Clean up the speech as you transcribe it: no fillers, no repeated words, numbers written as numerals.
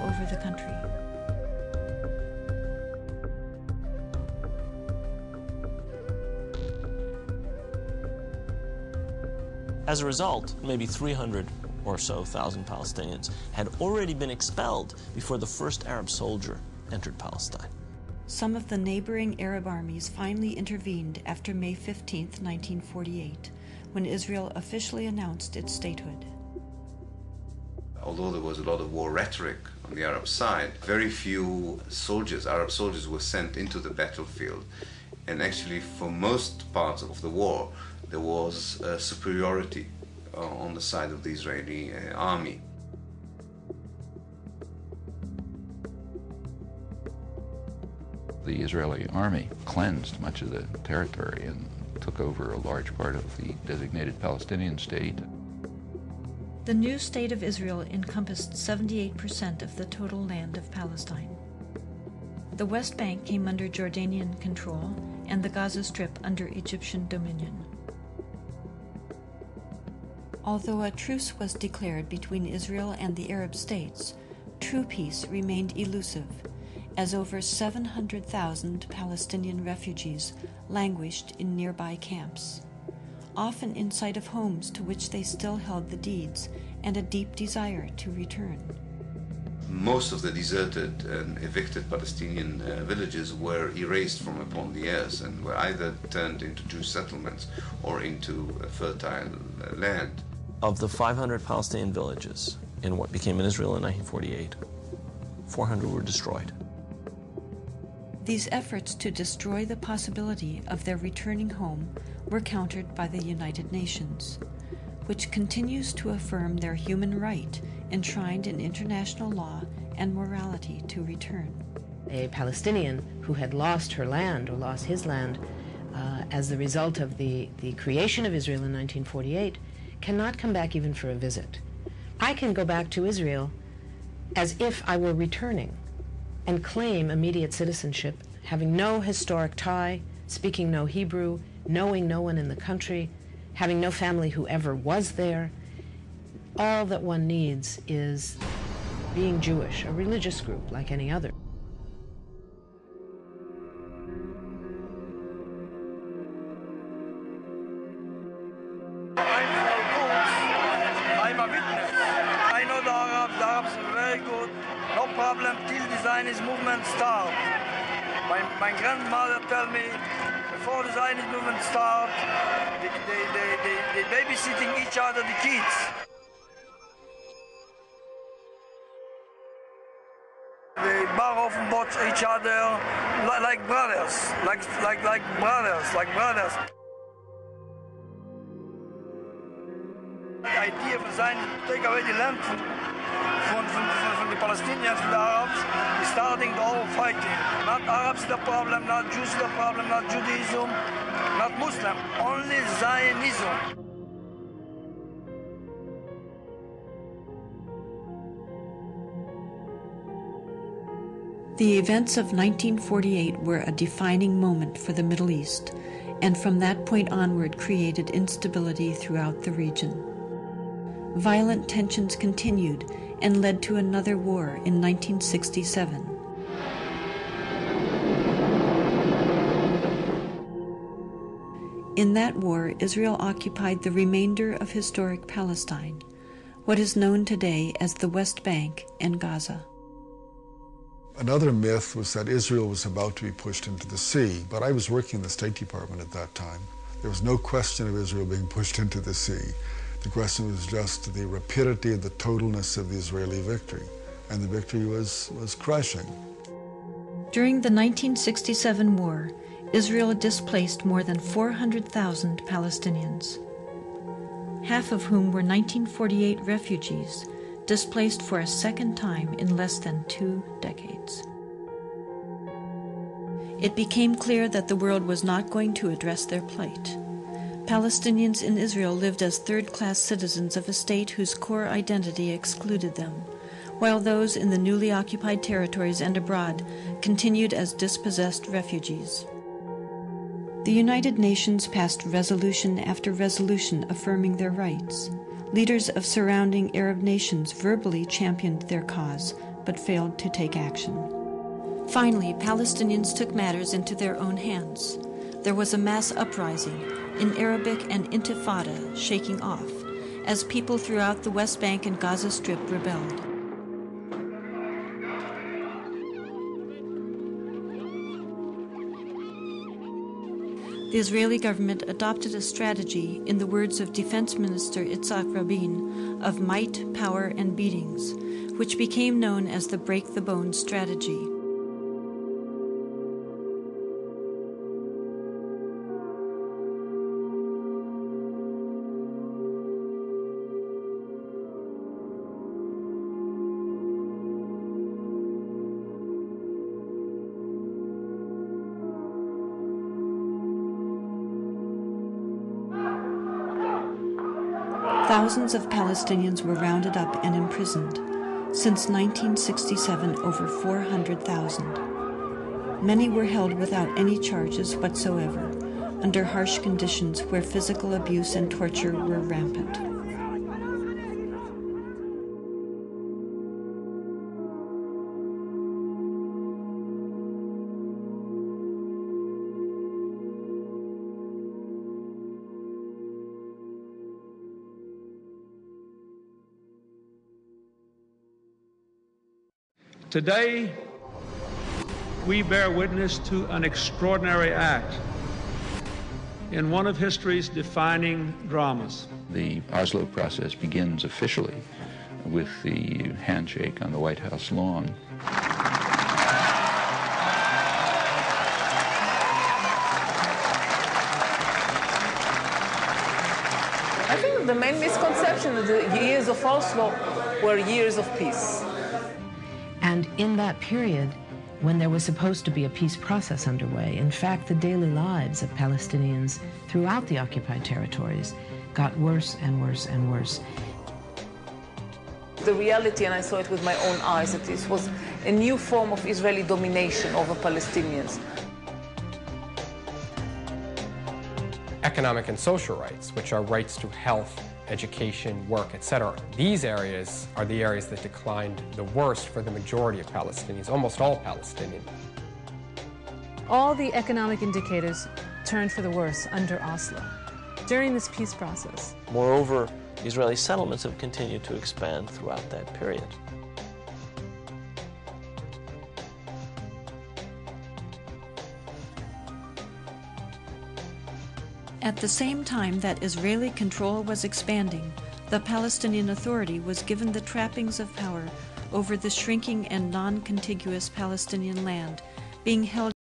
over the country. As a result, maybe 300 or so thousand Palestinians had already been expelled before the first Arab soldier entered Palestine. Some of the neighboring Arab armies finally intervened after May 15, 1948, when Israel officially announced its statehood. Although there was a lot of war rhetoric on the Arab side, very few soldiers, Arab soldiers, were sent into the battlefield. And actually, for most parts of the war, there was superiority on the side of the Israeli army. The Israeli army cleansed much of the territory and took over a large part of the designated Palestinian state. The new state of Israel encompassed 78% of the total land of Palestine. The West Bank came under Jordanian control and the Gaza Strip under Egyptian dominion. Although a truce was declared between Israel and the Arab states, true peace remained elusive, as over 700,000 Palestinian refugees languished in nearby camps, often in sight of homes to which they still held the deeds and a deep desire to return. Most of the deserted and evicted Palestinian villages were erased from upon the earth and were either turned into Jewish settlements or into fertile land. Of the 500 Palestinian villages in what became Israel in 1948, 400 were destroyed. These efforts to destroy the possibility of their returning home were countered by the United Nations, which continues to affirm their human right enshrined in international law and morality to return. A Palestinian who had lost her land or lost his land as the result of the creation of Israel in 1948 cannot come back even for a visit. I can go back to Israel as if I were returning and claim immediate citizenship, having no historic tie, speaking no Hebrew, knowing no one in the country, having no family who ever was there. All that one needs is being Jewish, a religious group like any other. I'm a witness. I know the Arabs are very good. No problem till the Zionist movement start. My grandmother told me before the Zionist movement start, they babysitting each other, the kids. They bar off and watch each other like brothers, like brothers. The idea of Zionism to take away the land from the Palestinians, from the Arabs, is starting the whole fighting. Not Arabs the problem, not Jews the problem, not Judaism, not Muslim, only Zionism. The events of 1948 were a defining moment for the Middle East, and from that point onward created instability throughout the region. Violent tensions continued and led to another war in 1967. In that war, Israel occupied the remainder of historic Palestine, what is known today as the West Bank and Gaza. Another myth was that Israel was about to be pushed into the sea, but I was working in the State Department at that time. There was no question of Israel being pushed into the sea. The question was just the rapidity and the totalness of the Israeli victory, and the victory was crushing. During the 1967 war, Israel displaced more than 400,000 Palestinians, half of whom were 1948 refugees, displaced for a second time in less than 2 decades. It became clear that the world was not going to address their plight. Palestinians in Israel lived as third-class citizens of a state whose core identity excluded them, while those in the newly occupied territories and abroad continued as dispossessed refugees. The United Nations passed resolution after resolution affirming their rights. Leaders of surrounding Arab nations verbally championed their cause, but failed to take action. Finally, Palestinians took matters into their own hands. There was a mass uprising, in Arabic an intifada, shaking off, as people throughout the West Bank and Gaza Strip rebelled. The Israeli government adopted a strategy, in the words of Defense Minister Itzhak Rabin, of might, power, and beatings, which became known as the break the bones strategy. Thousands of Palestinians were rounded up and imprisoned. Since 1967, over 400,000. Many were held without any charges whatsoever, under harsh conditions where physical abuse and torture were rampant. Today, we bear witness to an extraordinary act in one of history's defining dramas. The Oslo process begins officially with the handshake on the White House lawn. I think the main misconception is the years of Oslo were years of peace. And in that period, when there was supposed to be a peace process underway, in fact, the daily lives of Palestinians throughout the occupied territories got worse and worse and worse. The reality, and I saw it with my own eyes, that this was a new form of Israeli domination over Palestinians. Economic and social rights, which are rights to health, education, work, etc. These areas are the areas that declined the worst for the majority of Palestinians, almost all Palestinians. All the economic indicators turned for the worse under Oslo during this peace process. Moreover, Israeli settlements have continued to expand throughout that period. At the same time that Israeli control was expanding, the Palestinian Authority was given the trappings of power over the shrinking and non-contiguous Palestinian land, being held